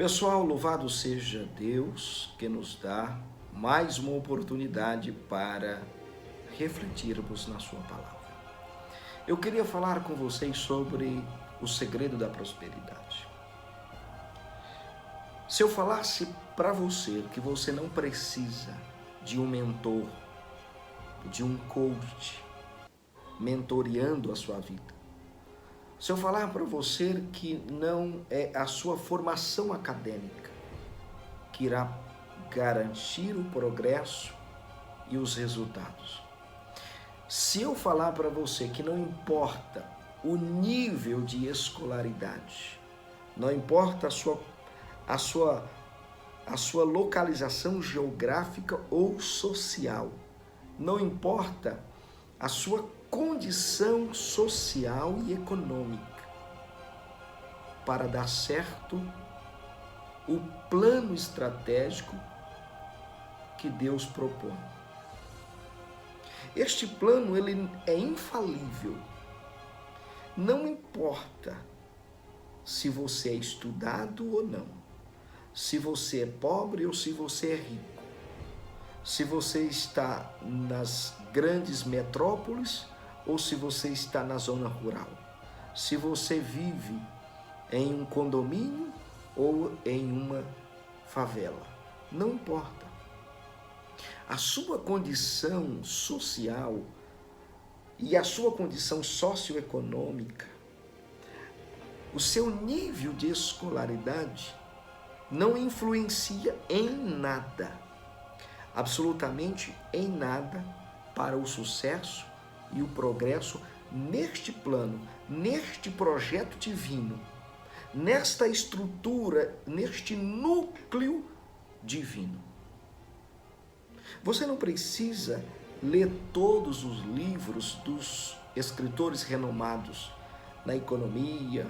Pessoal, louvado seja Deus que nos dá mais uma oportunidade para refletirmos na sua palavra. Eu queria falar com vocês sobre o segredo da prosperidade. Se eu falasse para você que você não precisa de um mentor, de um coach, mentoreando a sua vida, se eu falar para você que não é a sua formação acadêmica que irá garantir o progresso e os resultados, se eu falar para você que não importa o nível de escolaridade, não importa a sua localização geográfica ou social, não importa a sua condição social e econômica, para dar certo o plano estratégico que Deus propõe. Este plano, ele é infalível. Não importa se você é estudado ou não, se você é pobre ou se você é rico, se você está nas grandes metrópoles ou se você está na zona rural, se você vive em um condomínio ou em uma favela, não importa. A sua condição social e a sua condição socioeconômica, o seu nível de escolaridade não influencia em nada, absolutamente em nada, para o sucesso e o progresso neste plano, neste projeto divino, nesta estrutura, neste núcleo divino. Você não precisa ler todos os livros dos escritores renomados na economia,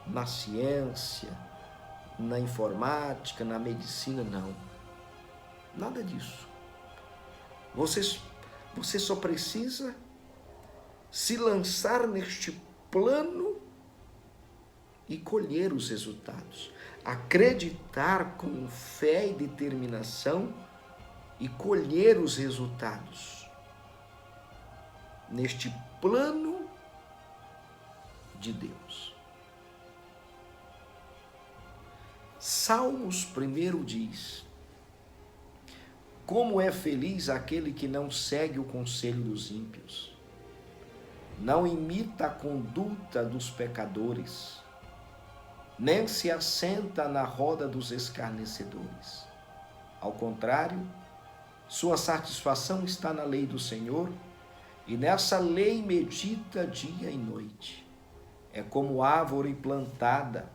na ciência, na informática, na medicina, não. Nada disso. Você só precisa se lançar neste plano e colher os resultados. Acreditar com fé e determinação e colher os resultados neste plano de Deus. Salmos 1 diz: como é feliz aquele que não segue o conselho dos ímpios, não imita a conduta dos pecadores, nem se assenta na roda dos escarnecedores. Ao contrário, sua satisfação está na lei do Senhor, e nessa lei medita dia e noite. É como árvore plantada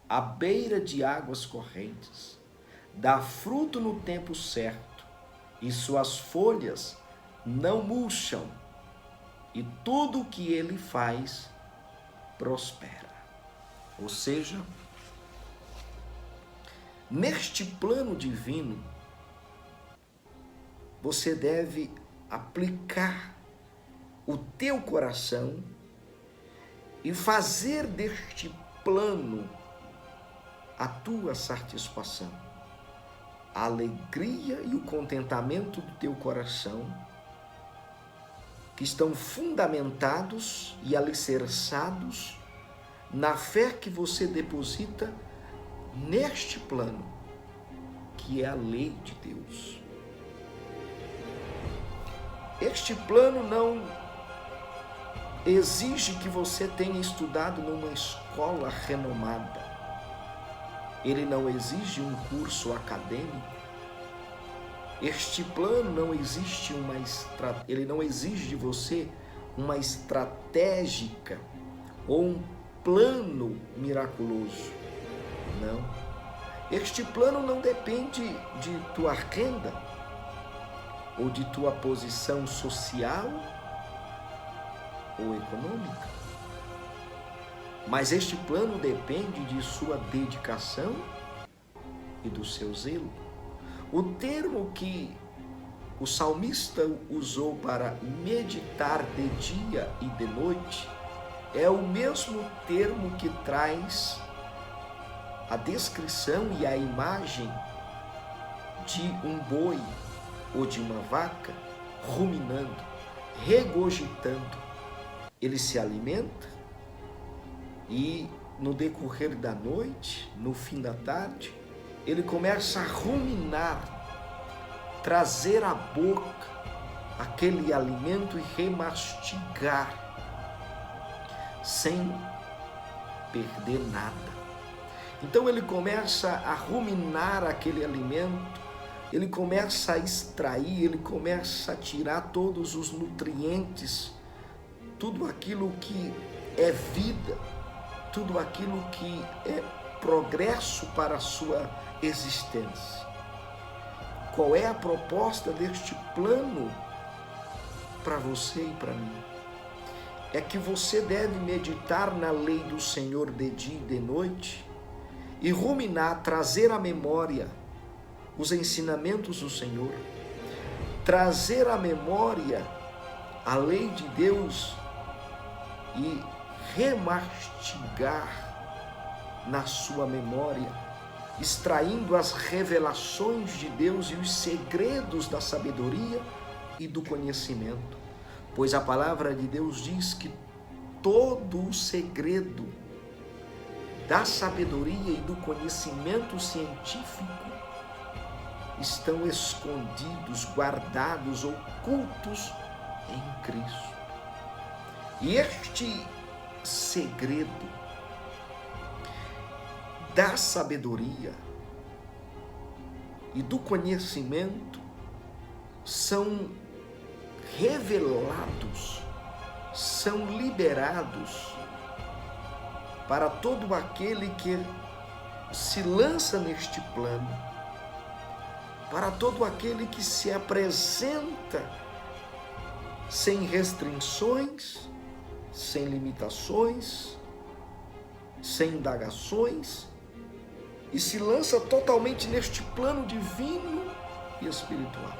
à beira de águas correntes, dá fruto no tempo certo, e suas folhas não murcham, e tudo o que ele faz prospera. Ou seja, neste plano divino, você deve aplicar o teu coração e fazer deste plano a tua satisfação, a alegria e o contentamento do teu coração, que estão fundamentados e alicerçados na fé que você deposita neste plano, que é a lei de Deus. Este plano não exige que você tenha estudado numa escola renomada. Ele não exige um curso acadêmico. Este plano não existe ele não exige de você uma estratégica ou um plano miraculoso. Não. Este plano não depende de tua renda ou de tua posição social ou econômica. Mas este plano depende de sua dedicação e do seu zelo. O termo que o salmista usou para meditar de dia e de noite é o mesmo termo que traz a descrição e a imagem de um boi ou de uma vaca ruminando, regurgitando. Ele se alimenta e no decorrer da noite, no fim da tarde, ele começa a ruminar, trazer à boca aquele alimento e remastigar sem perder nada. Então ele começa a ruminar aquele alimento, ele começa a extrair, ele começa a tirar todos os nutrientes, tudo aquilo que é vida, tudo aquilo que é progresso para a sua existência. Qual é a proposta deste plano para você e para mim? É que você deve meditar na lei do Senhor de dia e de noite e ruminar, trazer à memória os ensinamentos do Senhor, trazer à memória a lei de Deus e remastigar na sua memória, extraindo as revelações de Deus e os segredos da sabedoria e do conhecimento. Pois a palavra de Deus diz que todo o segredo da sabedoria e do conhecimento científico estão escondidos, guardados, ocultos em Cristo. E este segredo da sabedoria e do conhecimento são revelados, são liberados para todo aquele que se lança neste plano, para todo aquele que se apresenta sem restrições, sem limitações, sem indagações, e se lança totalmente neste plano divino e espiritual.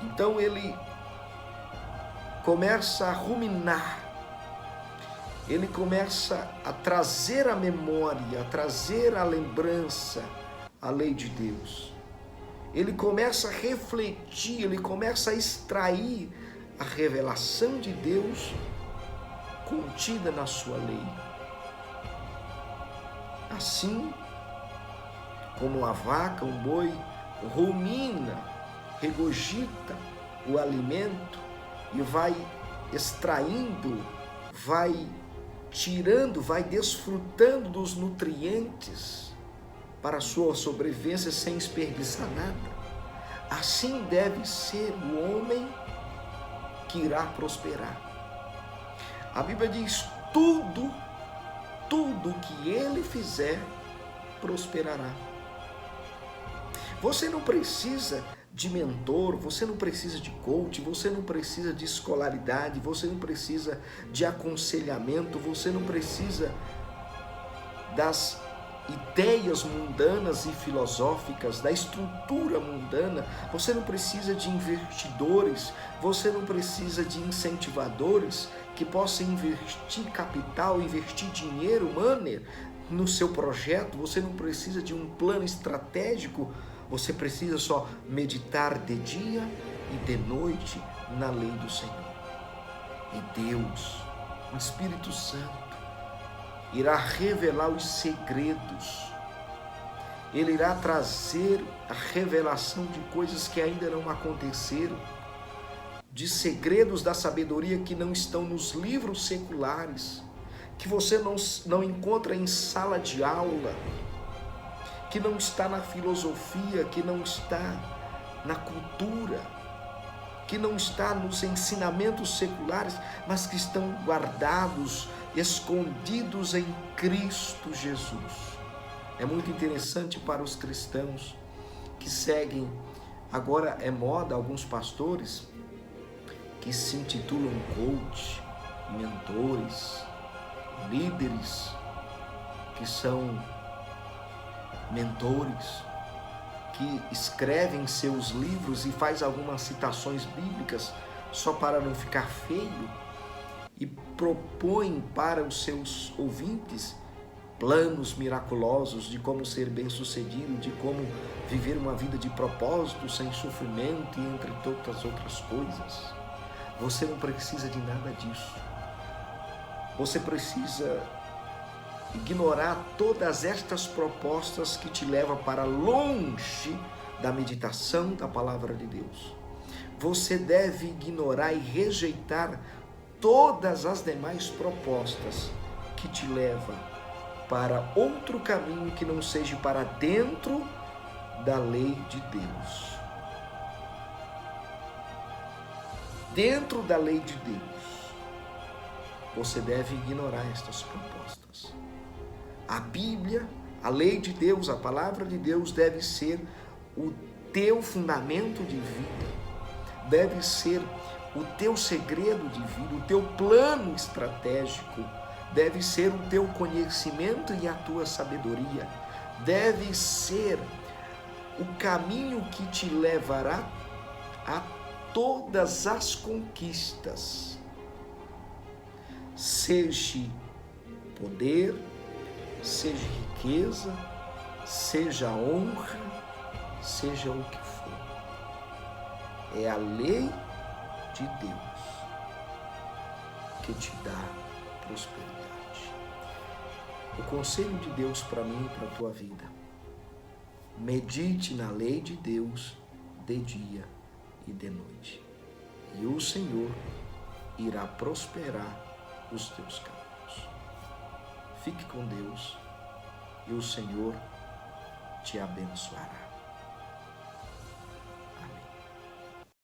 Então ele começa a ruminar, ele começa a trazer à memória, a trazer à lembrança a lei de Deus. Ele começa a refletir, ele começa a extrair a revelação de Deus contida na sua lei. Assim como a vaca, um boi, rumina, regurgita o alimento e vai extraindo, vai tirando, vai desfrutando dos nutrientes para a sua sobrevivência sem desperdiçar nada. Assim deve ser o homem que irá prosperar. A Bíblia diz: tudo que ele fizer prosperará. Você não precisa de mentor, você não precisa de coach, você não precisa de escolaridade, você não precisa de aconselhamento, você não precisa das ideias mundanas e filosóficas, da estrutura mundana. Você não precisa de investidores, você não precisa de incentivadores que possam investir capital, investir dinheiro, money, no seu projeto. Você não precisa de um plano estratégico, você precisa só meditar de dia e de noite na lei do Senhor. E Deus, o Espírito Santo, irá revelar os segredos. Ele irá trazer a revelação de coisas que ainda não aconteceram, de segredos da sabedoria que não estão nos livros seculares, que você não encontra em sala de aula, que não está na filosofia, que não está na cultura, que não está nos ensinamentos seculares, mas que estão guardados, escondidos em Cristo Jesus. É muito interessante para os cristãos que seguem, agora é moda, alguns pastores que se intitulam coach, mentores, líderes, que são mentores, que escrevem seus livros e faz algumas citações bíblicas só para não ficar feio, e propõem para os seus ouvintes planos miraculosos de como ser bem-sucedido, de como viver uma vida de propósito, sem sofrimento e entre tantas outras coisas. Você não precisa de nada disso. Você precisa ignorar todas estas propostas que te levam para longe da meditação da palavra de Deus. Você deve ignorar e rejeitar todas as demais propostas que te levam para outro caminho que não seja para dentro da lei de Deus. Dentro da lei de Deus, você deve ignorar estas propostas. A Bíblia, a lei de Deus, a palavra de Deus deve ser o teu fundamento de vida, deve ser o teu segredo de vida, o teu plano estratégico, deve ser o teu conhecimento e a tua sabedoria, deve ser o caminho que te levará a todas as conquistas, seja poder, seja riqueza, seja honra, seja o que for. É a lei de Deus que te dá prosperidade. O conselho de Deus para mim e para a tua vida: medite na lei de Deus de dia e de noite, e o Senhor irá prosperar os teus caminhos. Fique com Deus e o Senhor te abençoará.